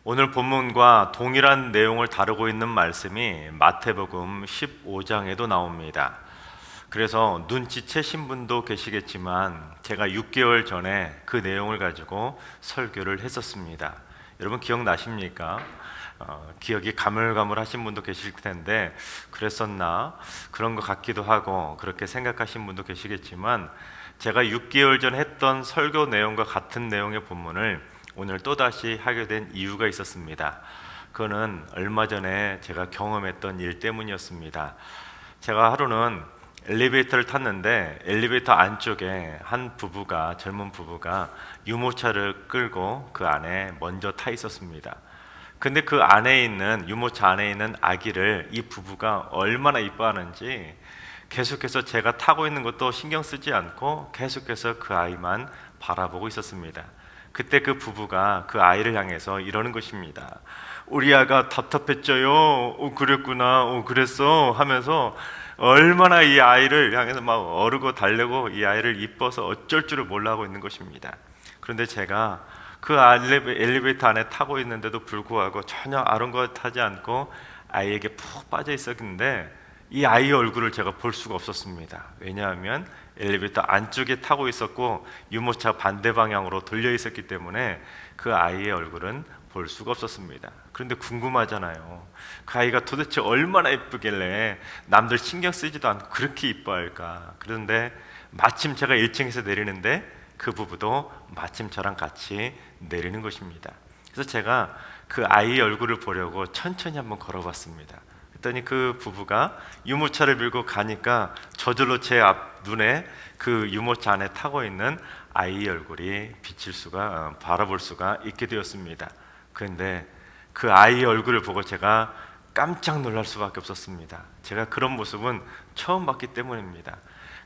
오늘 본문과 동일한 내용을 다루고 있는 말씀이 마태복음 15장에도 나옵니다. 그래서 눈치채신 분도 계시겠지만 제가 6개월 전에 그 내용을 가지고 설교를 했었습니다. 여러분 기억나십니까? 기억이 가물가물하신 분도 계실 텐데 그랬었나? 그런 것 같기도 하고 그렇게 생각하신 분도 계시겠지만 제가 6개월 전 했던 설교 내용과 같은 내용의 본문을 오늘 또다시 하게 된 이유가 있었습니다. 그거는 얼마 전에 제가 경험했던 일 때문이었습니다. 제가 하루는 엘리베이터를 탔는데 엘리베이터 안쪽에 한 부부가, 젊은 부부가 유모차를 끌고 그 안에 먼저 타 있었습니다. 근데 그 안에 있는, 유모차 안에 있는 아기를 이 부부가 얼마나 이뻐하는지 계속해서 제가 타고 있는 것도 신경 쓰지 않고 계속해서 그 아이만 바라보고 있었습니다. 그때 그 부부가 그 아이를 향해서 이러는 것입니다. 우리 아가 답답했죠요. 그랬구나. 그랬어. 하면서 얼마나 이 아이를 향해서 막 어르고 달래고 이 아이를 이뻐서 어쩔 줄을 몰라 하고 있는 것입니다. 그런데 제가 그 엘리베이터 안에 타고 있는데도 불구하고 전혀 아랑곳하지 않고 아이에게 푹 빠져 있었는데 이 아이의 얼굴을 제가 볼 수가 없었습니다. 왜냐하면 엘리베이터 안쪽에 타고 있었고 유모차 반대 방향으로 돌려 있었기 때문에 그 아이의 얼굴은 볼 수가 없었습니다. 그런데 궁금하잖아요. 그 아이가 도대체 얼마나 예쁘길래 남들 신경 쓰지도 않고 그렇게 이뻐할까? 그런데 마침 제가 1층에서 내리는데 그 부부도 마침 저랑 같이 내리는 것입니다. 그래서 제가 그 아이의 얼굴을 보려고 천천히 한번 걸어봤습니다. 그랬더니 그 부부가 유모차를 밀고 가니까 저절로 제 앞 눈에 그 유모차 안에 타고 있는 아이의 얼굴이 바라볼 수가 있게 되었습니다. 그런데 그 아이의 얼굴을 보고 제가 깜짝 놀랄 수밖에 없었습니다. 제가 그런 모습은 처음 봤기 때문입니다.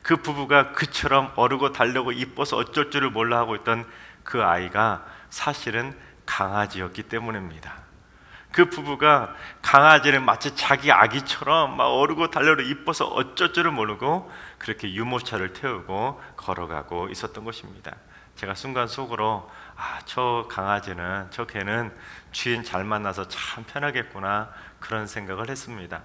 그 부부가 그처럼 어르고 달래고 이뻐서 어쩔 줄을 몰라 하고 있던 그 아이가 사실은 강아지였기 때문입니다. 그 부부가 강아지를 마치 자기 아기처럼 막 어르고 달래고 이뻐서 어쩔 줄을 모르고 그렇게 유모차를 태우고 걸어가고 있었던 것입니다. 제가 순간 속으로 저 강아지는, 저 개는 주인 잘 만나서 참 편하겠구나 그런 생각을 했습니다.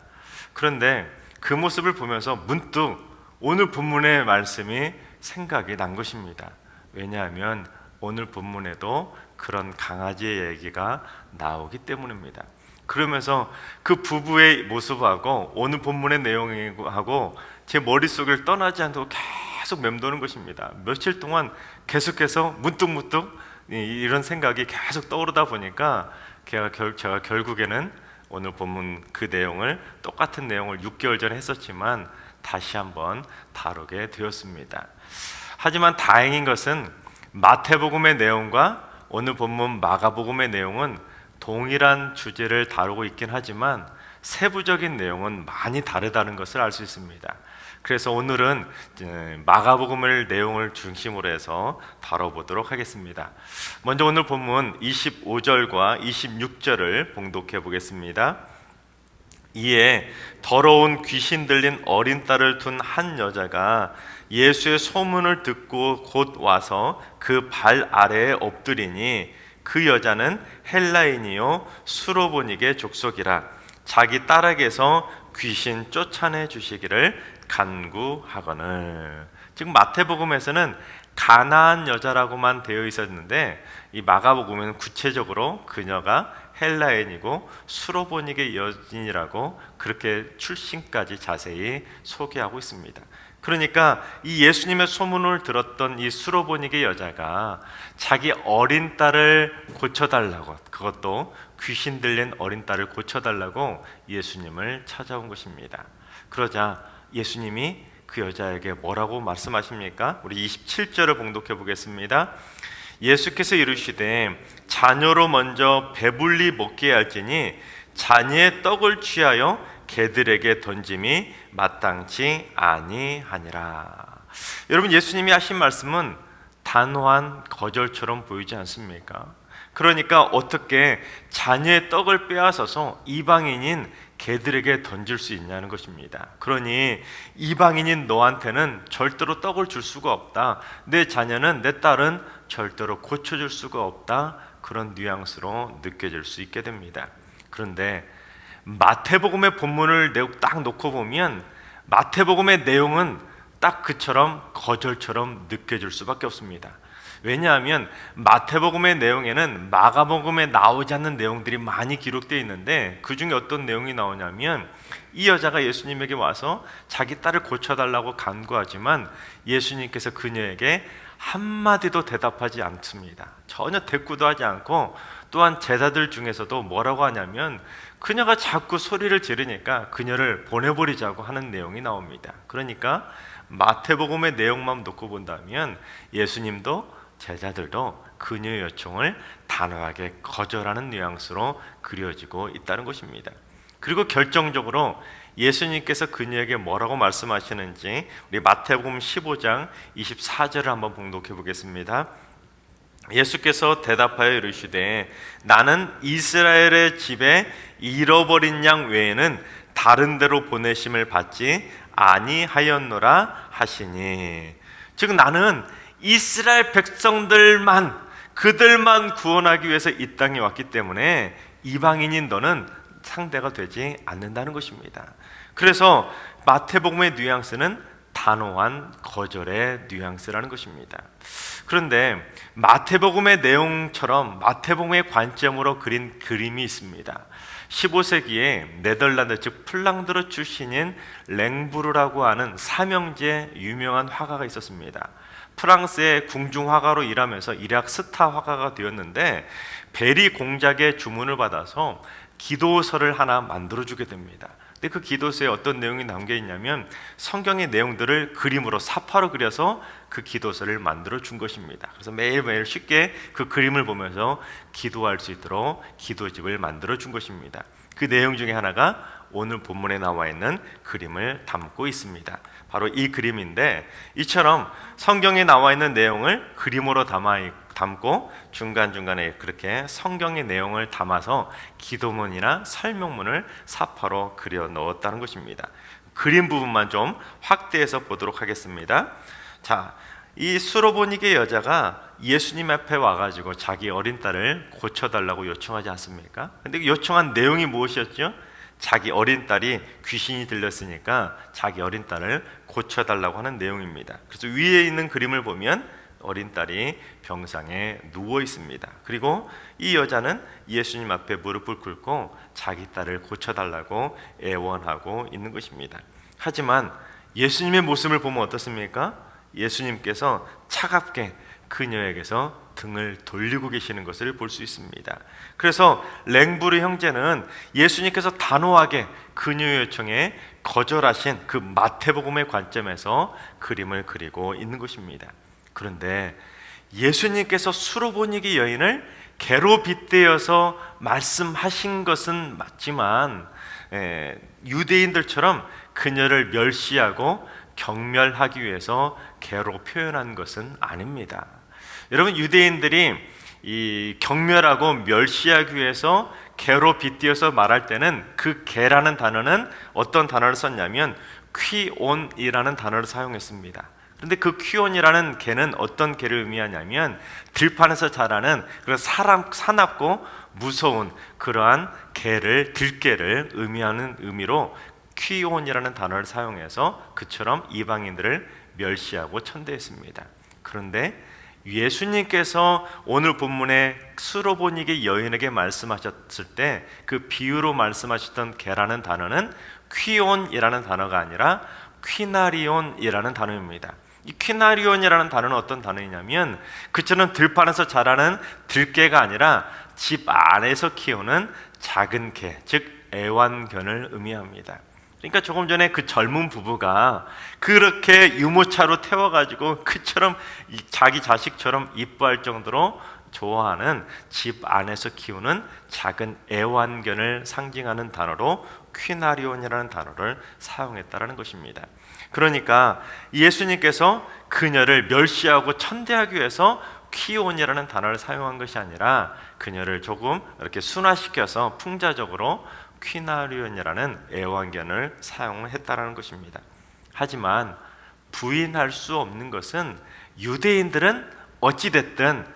그런데 그 모습을 보면서 문득 오늘 본문의 말씀이 생각이 난 것입니다. 왜냐하면 오늘 본문에도 그런 강아지의 얘기가 나오기 때문입니다. 그러면서 그 부부의 모습하고 오늘 본문의 내용하고 제 머릿속을 떠나지 않고 계속 맴도는 것입니다. 며칠 동안 계속해서 문득문득 이런 생각이 계속 떠오르다 보니까 제가 결국에는 오늘 본문 그 내용을, 똑같은 내용을 6개월 전에 했었지만 다시 한번 다루게 되었습니다. 하지만 다행인 것은 마태복음의 내용과 오늘 본문 마가복음의 내용은 동일한 주제를 다루고 있긴 하지만 세부적인 내용은 많이 다르다는 것을 알 수 있습니다. 그래서 오늘은 마가복음의 내용을 중심으로 해서 다뤄보도록 하겠습니다. 먼저 오늘 본문 25절과 26절을 봉독해 보겠습니다. 이에 더러운 귀신 들린 어린 딸을 둔 한 여자가 예수의 소문을 듣고 곧 와서 그 발 아래에 엎드리니 그 여자는 헬라인이요 수로보닉의 족속이라 자기 딸에게서 귀신 쫓아내 주시기를 간구하거늘. 지금 마태복음에서는 가나안 여자라고만 되어 있었는데 이 마가복음에는 구체적으로 그녀가 헬라인이고 수로보닉의 여인이라고 그렇게 출신까지 자세히 소개하고 있습니다. 그러니까 이 예수님의 소문을 들었던 이 수로보닉의 여자가 자기 어린 딸을 고쳐달라고, 그것도 귀신 들린 어린 딸을 고쳐달라고 예수님을 찾아온 것입니다. 그러자 예수님이 그 여자에게 뭐라고 말씀하십니까? 우리 27절을 봉독해 보겠습니다. 예수께서 이르시되 자녀로 먼저 배불리 먹게 할지니 자녀의 떡을 취하여 개들에게 던짐이 마땅치 아니하니라. 여러분, 예수님이 하신 말씀은 단호한 거절처럼 보이지 않습니까? 그러니까 어떻게 자녀의 떡을 빼앗아서 이방인인 개들에게 던질 수 있냐는 것입니다. 그러니 이방인인 너한테는 절대로 떡을 줄 수가 없다. 내 자녀는, 내 딸은 절대로 고쳐줄 수가 없다. 그런 뉘앙스로 느껴질 수 있게 됩니다. 그런데 마태복음의 본문을 딱 놓고 보면 마태복음의 내용은 딱 그처럼 거절처럼 느껴질 수밖에 없습니다. 왜냐하면 마태복음의 내용에는 마가복음에 나오지 않는 내용들이 많이 기록되어 있는데, 그 중에 어떤 내용이 나오냐면 이 여자가 예수님에게 와서 자기 딸을 고쳐달라고 간구하지만 예수님께서 그녀에게 한마디도 대답하지 않습니다. 전혀 대꾸도 하지 않고, 또한 제자들 중에서도 뭐라고 하냐면 그녀가 자꾸 소리를 지르니까 그녀를 보내버리자고 하는 내용이 나옵니다. 그러니까 마태복음의 내용만 놓고 본다면 예수님도 제자들도 그녀의 요청을 단호하게 거절하는 뉘앙스로 그려지고 있다는 것입니다. 그리고 결정적으로 예수님께서 그녀에게 뭐라고 말씀하시는지 우리 마태복음 15장 24절을 한번 봉독해 보겠습니다. 예수께서 대답하여 이르시되 나는 이스라엘의 집에 잃어버린 양 외에는 다른 데로 보내심을 받지 아니하였노라 하시니, 즉 나는 이스라엘 백성들만, 그들만 구원하기 위해서 이 땅에 왔기 때문에 이방인인 너는 상대가 되지 않는다는 것입니다. 그래서 마태복음의 뉘앙스는 단호한 거절의 뉘앙스라는 것입니다. 그런데 마태복음의 내용처럼 마태복음의 관점으로 그린 그림이 있습니다. 15세기에 네덜란드 즉 플랑드르 출신인 랭부르라고 하는 삼형제 유명한 화가가 있었습니다. 프랑스의 궁중화가로 일하면서 이rak 스타 화가가 되었는데 베리 공작의 주문을 받아서 기도서를 하나 만들어주게 됩니다. 근데 그 기도서에 어떤 내용이 담겨 있냐면 성경의 내용들을 그림으로 사파로 그려서 그 기도서를 만들어 준 것입니다. 그래서 매일매일 쉽게 그 그림을 보면서 기도할 수 있도록 기도집을 만들어 준 것입니다. 그 내용 중에 하나가 오늘 본문에 나와 있는 그림을 담고 있습니다. 바로 이 그림인데, 이처럼 성경에 나와 있는 내용을 그림으로 담고 중간중간에 그렇게 성경의 내용을 담아서 기도문이나 설명문을 사파로 그려 넣었다는 것입니다. 그림 부분만 좀 확대해서 보도록 하겠습니다. 자, 이 수로보니게 여자가 예수님 앞에 와가지고 자기 어린 딸을 고쳐달라고 요청하지 않습니까? 근데 요청한 내용이 무엇이었죠? 자기 어린 딸이 귀신이 들렸으니까 자기 어린 딸을 고쳐달라고 하는 내용입니다. 그래서 위에 있는 그림을 보면 어린 딸이 병상에 누워 있습니다. 그리고 이 여자는 예수님 앞에 무릎을 꿇고 자기 딸을 고쳐달라고 애원하고 있는 것입니다. 하지만 예수님의 모습을 보면 어떻습니까? 예수님께서 차갑게 그녀에게서 등을 돌리고 계시는 것을 볼 수 있습니다. 그래서 랭부르 형제는 예수님께서 단호하게 그녀의 요청에 거절하신 그 마태복음의 관점에서 그림을 그리고 있는 것입니다. 그런데 예수님께서 수로보니게 여인을 개로 빗대어서 말씀하신 것은 맞지만 유대인들처럼 그녀를 멸시하고 경멸하기 위해서 개로 표현한 것은 아닙니다. 여러분, 유대인들이 이 경멸하고 멸시하기 위해서 개로 빗대어서 말할 때는 그 개라는 단어는 어떤 단어를 썼냐면 퀴온이라는 단어를 사용했습니다. 그런데 그 퀴온이라는 개는 어떤 개를 의미하냐면 들판에서 자라는 그런 사납고 무서운 그러한 개를, 들개를 의미하는 의미로 퀴온이라는 단어를 사용해서 그처럼 이방인들을 멸시하고 천대했습니다. 그런데 예수님께서 오늘 본문에 수로보니게 여인에게 말씀하셨을 때 그 비유로 말씀하셨던 개라는 단어는 퀴온이라는 단어가 아니라 퀴나리온이라는 단어입니다. 이 퀴나리온이라는 단어는 어떤 단어이냐면 그처럼 들판에서 자라는 들개가 아니라 집 안에서 키우는 작은 개, 즉 애완견을 의미합니다. 그러니까 조금 전에 그 젊은 부부가 그렇게 유모차로 태워가지고 그처럼 자기 자식처럼 이뻐할 정도로 좋아하는 집 안에서 키우는 작은 애완견을 상징하는 단어로 퀴나리온이라는 단어를 사용했다는 것입니다. 그러니까 예수님께서 그녀를 멸시하고 천대하기 위해서 퀴온이라는 단어를 사용한 것이 아니라 그녀를 조금 이렇게 순화시켜서 풍자적으로 퀴나리온이라는 애완견을 사용했다는 것입니다. 하지만 부인할 수 없는 것은 유대인들은 어찌됐든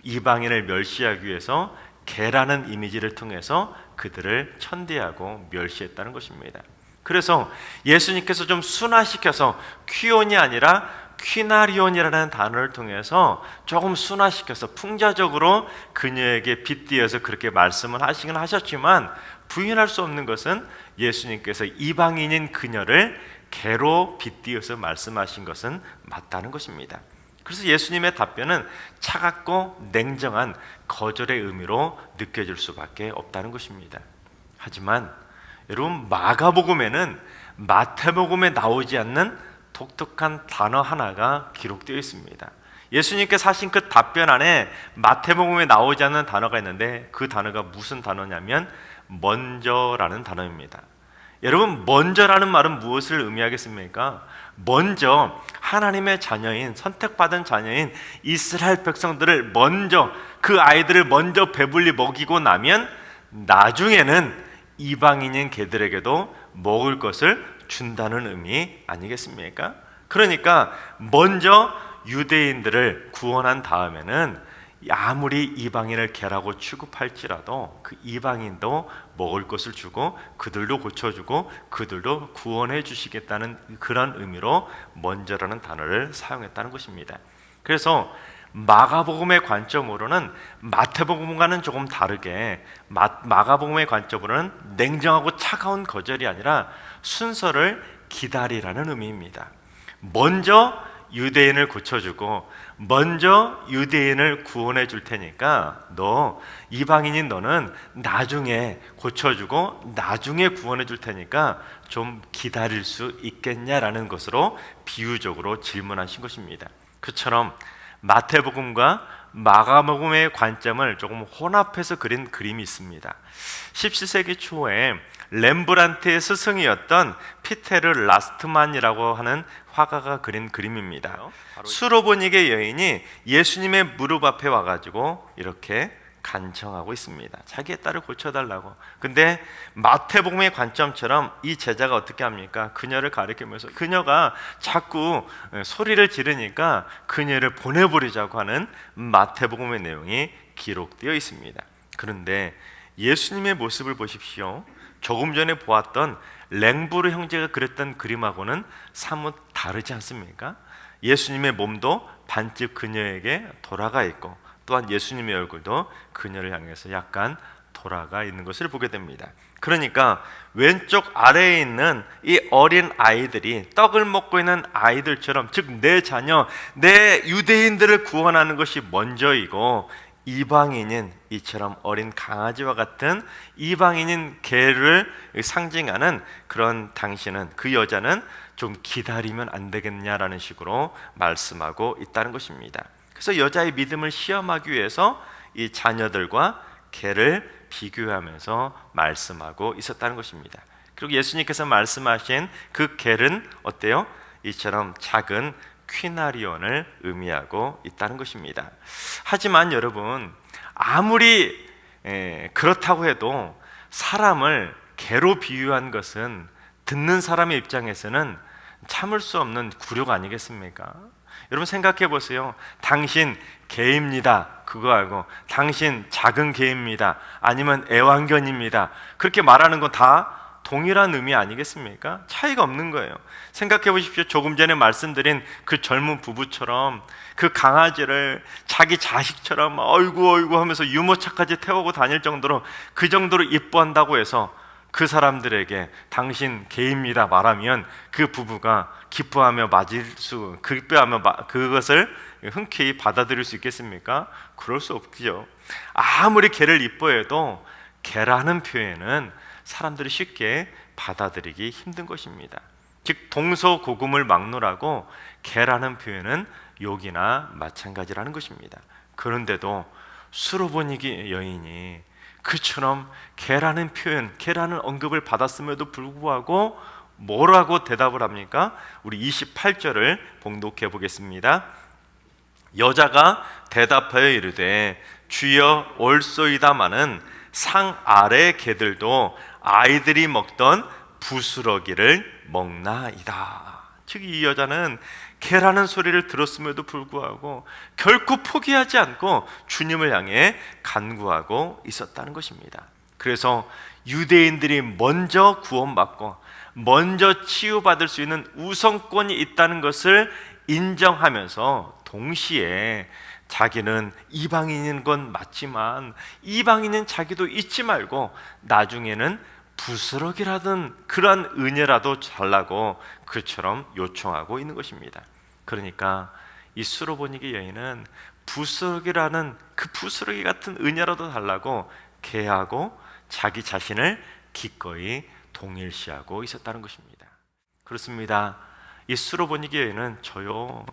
이방인을 멸시하기 위해서 개라는 이미지를 통해서 그들을 천대하고 멸시했다는 것입니다. 그래서 예수님께서 좀 순화시켜서 퀴온이 아니라 퀴나리온이라는 단어를 통해서 조금 순화시켜서 풍자적으로 그녀에게 빗대어서 그렇게 말씀을 하시긴 하셨지만, 부인할 수 없는 것은 예수님께서 이방인인 그녀를 개로 빗대어서 말씀하신 것은 맞다는 것입니다. 그래서 예수님의 답변은 차갑고 냉정한 거절의 의미로 느껴질 수밖에 없다는 것입니다. 하지만 여러분, 마가복음에는 마태복음에 나오지 않는 독특한 단어 하나가 기록되어 있습니다. 예수님께서 하신 그 답변 안에 마태복음에 나오지 않는 단어가 있는데, 그 단어가 무슨 단어냐면 먼저라는 단어입니다. 여러분, 먼저라는 말은 무엇을 의미하겠습니까? 먼저 하나님의 자녀인, 선택받은 자녀인 이스라엘 백성들을 먼저, 그 아이들을 먼저 배불리 먹이고 나면 나중에는 이방인인 개들에게도 먹을 것을 준다는 의미 아니겠습니까? 그러니까 먼저 유대인들을 구원한 다음에는 아무리 이방인을 개라고 취급할지라도 그 이방인도 먹을 것을 주고 그들도 고쳐주고 그들도 구원해 주시겠다는 그런 의미로 먼저라는 단어를 사용했다는 것입니다. 그래서 마가복음의 관점으로는 마태복음과는 조금 다르게 마가복음의 관점으로는 냉정하고 차가운 거절이 아니라 순서를 기다리라는 의미입니다. 먼저 유대인을 고쳐주고 먼저 유대인을 구원해 줄 테니까 너 이방인인 너는 나중에 고쳐주고 나중에 구원해 줄 테니까 좀 기다릴 수 있겠냐라는 것으로 비유적으로 질문하신 것입니다. 그처럼 마태복음과 마가복음의 관점을 조금 혼합해서 그린 그림이 있습니다. 17세기 초에 렘브란트의 스승이었던 피테르 라스트만이라고 하는 화가가 그린 그림입니다. 수로보니게 여인이 예수님의 무릎 앞에 와가지고 이렇게 간청하고 있습니다. 자기의 딸을 고쳐달라고. 근데 마태복음의 관점처럼 이 제자가 어떻게 합니까? 그녀를 가리키면서 그녀가 자꾸 소리를 지르니까 그녀를 보내버리자고 하는 마태복음의 내용이 기록되어 있습니다. 그런데 예수님의 모습을 보십시오. 조금 전에 보았던 랭부르 형제가 그렸던 그림하고는 사뭇 다르지 않습니까? 예수님의 몸도 반쯤 그녀에게 돌아가 있고 또한 예수님의 얼굴도 그녀를 향해서 약간 돌아가 있는 것을 보게 됩니다. 그러니까 왼쪽 아래에 있는 이 어린 아이들이 떡을 먹고 있는 아이들처럼, 즉 내 자녀, 내 유대인들을 구원하는 것이 먼저이고, 이방인인 이처럼 어린 강아지와 같은 이방인인 개를 상징하는 그런 당신은, 그 여자는 좀 기다리면 안 되겠냐라는 식으로 말씀하고 있다는 것입니다. 그래서 여자의 믿음을 시험하기 위해서 이 자녀들과 개를 비교하면서 말씀하고 있었다는 것입니다. 그리고 예수님께서 말씀하신 그 개는 어때요? 이처럼 작은 퀴나리온을 의미하고 있다는 것입니다. 하지만 여러분, 아무리 그렇다고 해도 사람을 개로 비유한 것은 듣는 사람의 입장에서는 참을 수 없는 굴욕 아니겠습니까? 여러분 생각해 보세요. 당신 개입니다. 그거 알고 당신 작은 개입니다. 아니면 애완견입니다. 그렇게 말하는 건 다 동일한 의미 아니겠습니까? 차이가 없는 거예요. 생각해 보십시오. 조금 전에 말씀드린 그 젊은 부부처럼 그 강아지를 자기 자식처럼 어이구 하면서 유모차까지 태우고 다닐 정도로, 그 정도로 이뻐한다고 해서 그 사람들에게 당신 개입니다 말하면 그 부부가 기뻐하며 그것을 흔쾌히 받아들일 수 있겠습니까? 그럴 수 없죠. 아무리 개를 이뻐해도 개라는 표현은 사람들이 쉽게 받아들이기 힘든 것입니다. 즉 동서고금을 막론하고 개라는 표현은 욕이나 마찬가지라는 것입니다. 그런데도 수로보니게 여인이 그처럼 개라는 표현, 개라는 언급을 받았음에도 불구하고 뭐라고 대답을 합니까? 우리 28절을 봉독해 보겠습니다. 여자가 대답하여 이르되 주여 올소이다마는 상 아래 개들도 아이들이 먹던 부스러기를 먹나이다. 즉 이 여자는 개라는 소리를 들었음에도 불구하고 결코 포기하지 않고 주님을 향해 간구하고 있었다는 것입니다. 그래서 유대인들이 먼저 구원받고 먼저 치유받을 수 있는 우선권이 있다는 것을 인정하면서 동시에 자기는 이방인인 건 맞지만 이방인인 자기도 잊지 말고 나중에는 부스러기라든 그러한 은혜라도 달라고 그처럼 요청하고 있는 것입니다. 그러니까 이 수로보니게 여인은 부스러기라는 그 부스러기 같은 은혜라도 달라고 개하고 자기 자신을 기꺼이 동일시하고 있었다는 것입니다. 그렇습니다. 이 수로보니게 여인은 저요,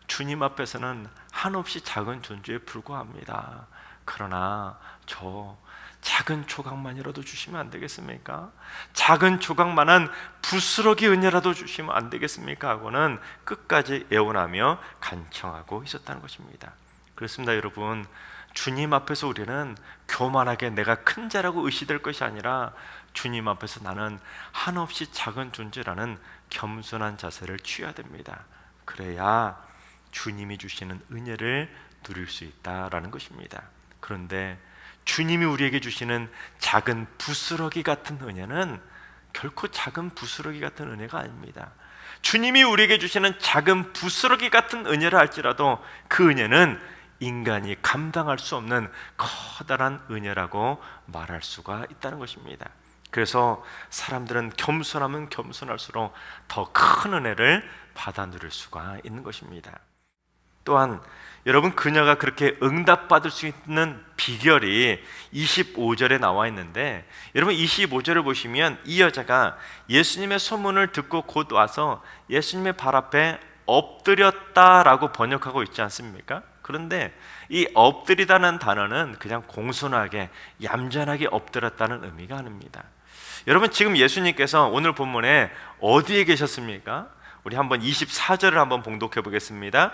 주님 앞에서는 한없이 작은 존재에 불과합니다. 그러나 저 작은 조각만이라도 주시면 안 되겠습니까? 작은 조각만한 부스러기 은혜라도 주시면 안 되겠습니까? 하고는 끝까지 애원하며 간청하고 있었다는 것입니다. 그렇습니다, 여러분. 주님 앞에서 우리는 교만하게 내가 큰 자라고 의시될 것이 아니라 주님 앞에서 나는 한없이 작은 존재라는 겸손한 자세를 취해야 됩니다. 그래야 주님이 주시는 은혜를 누릴 수 있다라는 것입니다. 그런데 주님이 우리에게 주시는 작은 부스러기 같은 은혜는 결코 작은 부스러기 같은 은혜가 아닙니다. 주님이 우리에게 주시는 작은 부스러기 같은 은혜라 할지라도 그 은혜는 인간이 감당할 수 없는 커다란 은혜라고 말할 수가 있다는 것입니다. 그래서 사람들은 겸손하면 겸손할수록 더 큰 은혜를 받아 누릴 수가 있는 것입니다. 또한 여러분, 그녀가 그렇게 응답받을 수 있는 비결이 25절에 나와 있는데, 여러분 25절을 보시면 이 여자가 예수님의 소문을 듣고 곧 와서 예수님의 발 앞에 엎드렸다라고 번역하고 있지 않습니까? 그런데 이 엎드리다는 단어는 그냥 공손하게 얌전하게 엎드렸다는 의미가 아닙니다. 여러분, 지금 예수님께서 오늘 본문에 어디에 계셨습니까? 우리 한번 24절을 한번 봉독해 보겠습니다.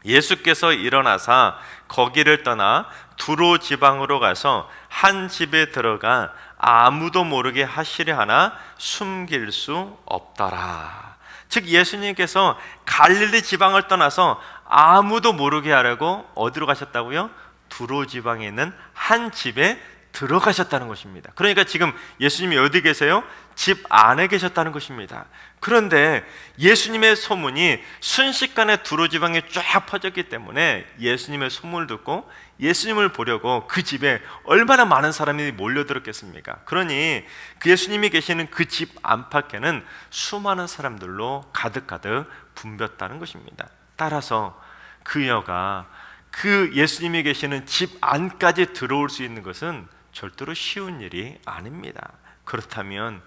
예수께서 일어나사 거기를 떠나 두로 지방으로 가서 한 집에 들어가 아무도 모르게 하시려 하나 숨길 수 없더라. 즉 예수님께서 갈릴리 지방을 떠나서 아무도 모르게 하려고 어디로 가셨다고요? 두로 지방에 있는 한 집에 들어가셨다는 것입니다. 그러니까 지금 예수님이 어디 계세요? 집 안에 계셨다는 것입니다. 그런데 예수님의 소문이 순식간에 두로 지방에 쫙 퍼졌기 때문에 예수님의 소문을 듣고 예수님을 보려고 그 집에 얼마나 많은 사람이 몰려들었겠습니까? 그러니 그 예수님이 계시는 그 집 안팎에는 수많은 사람들로 가득가득 붐볐다는 것입니다. 따라서 그녀가 그 예수님이 계시는 집 안까지 들어올 수 있는 것은 절대로 쉬운 일이 아닙니다. 그렇다면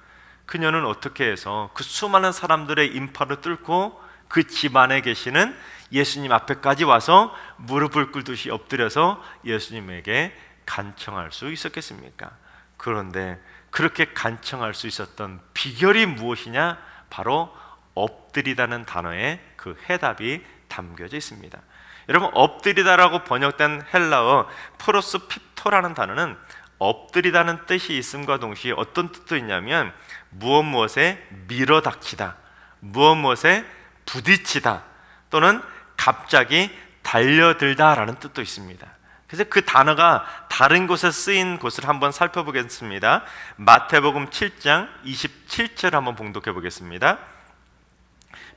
그녀는 어떻게 해서 그 수많은 사람들의 인파를 뚫고 그 집 안에 계시는 예수님 앞에까지 와서 무릎을 꿇듯이 엎드려서 예수님에게 간청할 수 있었겠습니까? 그런데 그렇게 간청할 수 있었던 비결이 무엇이냐? 바로 엎드리다는 단어에 그 해답이 담겨져 있습니다. 여러분, 엎드리다라고 번역된 헬라어 프로스핍토라는 단어는 엎드리다는 뜻이 있음과 동시에 어떤 뜻도 있냐면 무엇에 밀어닥치다, 무엇에 부딪히다, 또는 갑자기 달려들다라는 뜻도 있습니다. 그래서 그 단어가 다른 곳에 쓰인 곳을 한번 살펴보겠습니다. 마태복음 7장 27절 한번 봉독해 보겠습니다.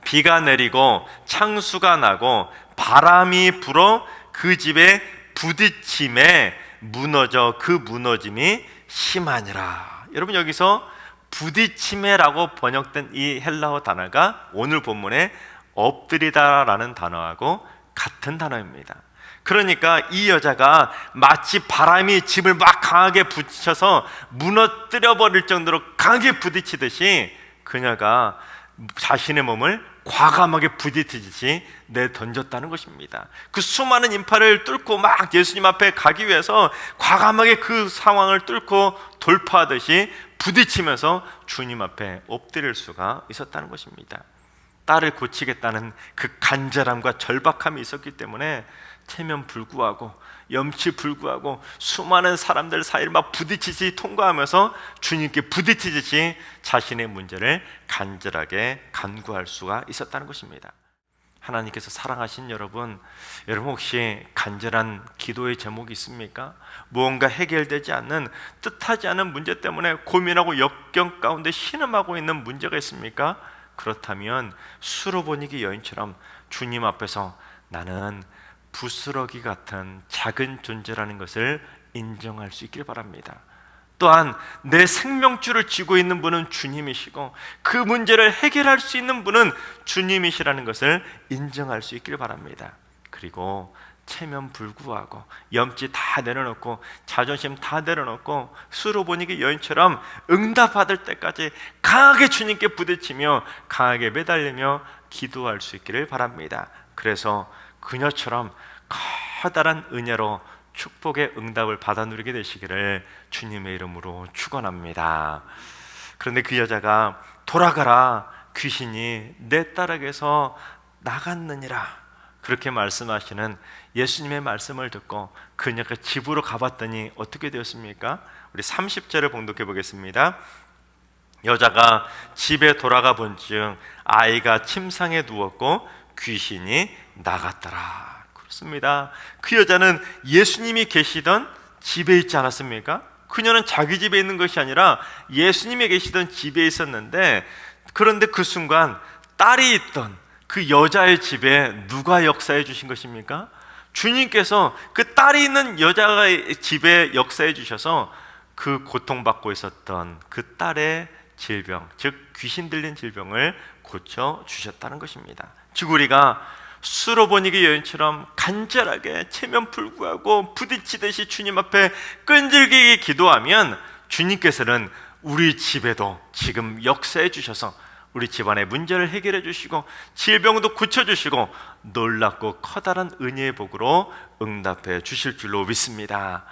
비가 내리고 창수가 나고 바람이 불어 그 집에 부딪힘에 무너져 그 무너짐이 심하니라. 여러분, 여기서 부딪힘에라고 번역된 이 헬라어 단어가 오늘 본문에 엎드리다라는 단어하고 같은 단어입니다. 그러니까 이 여자가 마치 바람이 집을 막 강하게 부딪혀서 무너뜨려 버릴 정도로 강하게 부딪히듯이 그녀가 자신의 몸을 과감하게 부딪히듯이 내던졌다는 것입니다. 그 수많은 인파를 뚫고 막 예수님 앞에 가기 위해서 과감하게 그 상황을 뚫고 돌파하듯이 부딪히면서 주님 앞에 엎드릴 수가 있었다는 것입니다. 딸을 고치겠다는 그 간절함과 절박함이 있었기 때문에 체면 불구하고 염치 불구하고 수많은 사람들 사이를 막 부딪히듯이 통과하면서 주님께 부딪히듯이 자신의 문제를 간절하게 간구할 수가 있었다는 것입니다. 하나님께서 사랑하신 여러분 혹시 간절한 기도의 제목이 있습니까? 무언가 해결되지 않는 뜻하지 않은 문제 때문에 고민하고 역경 가운데 신음하고 있는 문제가 있습니까? 그렇다면 수로보니게 여인처럼 주님 앞에서 나는 부스러기 같은 작은 존재라는 것을 인정할 수 있길 바랍니다. 또한 내 생명줄을 쥐고 있는 분은 주님이시고 그 문제를 해결할 수 있는 분은 주님이시라는 것을 인정할 수 있길 바랍니다. 그리고 체면 불구하고 염치 다 내려놓고 자존심 다 내려놓고 수로보니게 여인처럼 응답받을 때까지 강하게 주님께 부딪히며 강하게 매달리며 기도할 수 있기를 바랍니다. 그래서 그녀처럼 커다란 은혜로 축복의 응답을 받아 누리게 되시기를 주님의 이름으로 축원합니다. 그런데 그 여자가 돌아가라, 귀신이 내 딸에게서 나갔느니라 그렇게 말씀하시는 예수님의 말씀을 듣고 그녀가 집으로 가봤더니 어떻게 되었습니까? 우리 30절을 봉독해 보겠습니다. 여자가 집에 돌아가 본즉 아이가 침상에 누웠고 귀신이 나갔더라. 그렇습니다. 그 여자는 예수님이 계시던 집에 있지 않았습니까? 그녀는 자기 집에 있는 것이 아니라 예수님이 계시던 집에 있었는데, 그런데 그 순간 딸이 있던 그 여자의 집에 누가 역사해 주신 것입니까? 주님께서 그 딸이 있는 여자의 집에 역사해 주셔서 그 고통받고 있었던 그 딸의 질병, 즉 귀신 들린 질병을 고쳐 주셨다는 것입니다. 즉 우리가 수로보니게 여인처럼 간절하게 체면 불구하고 부딪히듯이 주님 앞에 끈질기게 기도하면 주님께서는 우리 집에도 지금 역사해 주셔서 우리 집안의 문제를 해결해 주시고 질병도 고쳐주시고 놀랍고 커다란 은혜의 복으로 응답해 주실 줄로 믿습니다.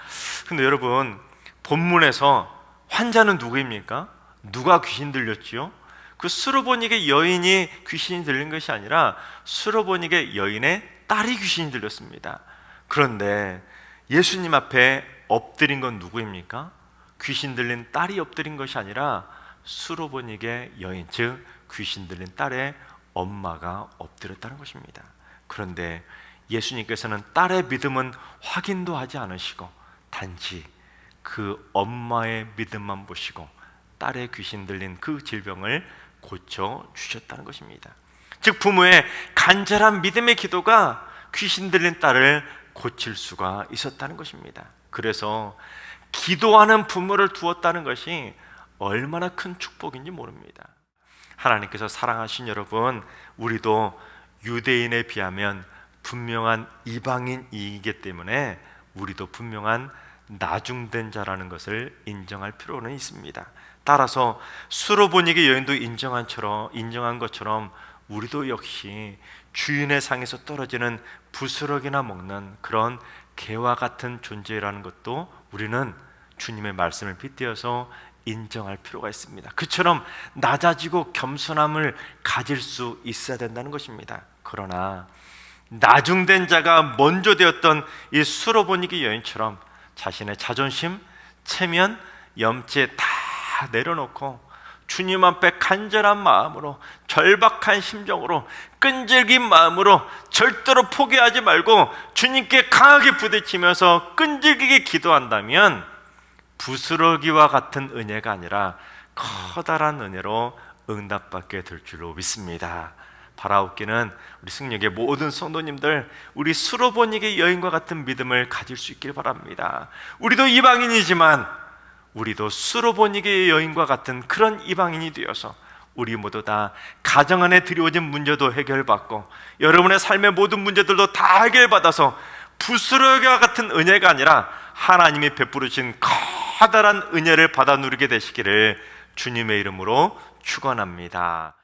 근데 여러분, 본문에서 환자는 누구입니까? 누가 귀신 들렸지요? 그 수로보니게 여인이 귀신이 들린 것이 아니라 수로보니게 여인의 딸이 귀신이 들렸습니다. 그런데 예수님 앞에 엎드린 건 누구입니까? 귀신 들린 딸이 엎드린 것이 아니라 수로보니게 여인, 즉 귀신 들린 딸의 엄마가 엎드렸다는 것입니다. 그런데 예수님께서는 딸의 믿음은 확인도 하지 않으시고 단지 그 엄마의 믿음만 보시고 딸의 귀신 들린 그 질병을 고쳐 주셨다는 것입니다. 즉 부모의 간절한 믿음의 기도가 귀신 들린 딸을 고칠 수가 있었다는 것입니다. 그래서 기도하는 부모를 두었다는 것이 얼마나 큰 축복인지 모릅니다. 하나님께서 사랑하신 여러분, 우리도 유대인에 비하면 분명한 이방인이기 때문에 우리도 분명한 나중된 자라는 것을 인정할 필요는 있습니다. 따라서 수로보니게 여인도 인정한 것처럼 우리도 역시 주인의 상에서 떨어지는 부스러기나 먹는 그런 개와 같은 존재라는 것도 우리는 주님의 말씀을 빗대어서 인정할 필요가 있습니다. 그처럼 낮아지고 겸손함을 가질 수 있어야 된다는 것입니다. 그러나 나중된 자가 먼저 되었던 이 수로보니게 여인처럼 자신의 자존심, 체면, 염치 다 내려놓고 주님 앞에 간절한 마음으로, 절박한 심정으로, 끈질긴 마음으로 절대로 포기하지 말고 주님께 강하게 부딪히면서 끈질기게 기도한다면 부스러기와 같은 은혜가 아니라 커다란 은혜로 응답받게 될 줄로 믿습니다. 바라옵기는 우리 승역의 모든 성도님들, 우리 수로보니게 여인과 같은 믿음을 가질 수 있길 바랍니다. 우리도 이방인이지만 우리도 수로보니게 여인과 같은 그런 이방인이 되어서 우리 모두 다 가정 안에 드리워진 문제도 해결받고 여러분의 삶의 모든 문제들도 다 해결받아서 부스러기와 같은 은혜가 아니라 하나님이 베풀으신 커다란 은혜를 받아 누리게 되시기를 주님의 이름으로 축원합니다.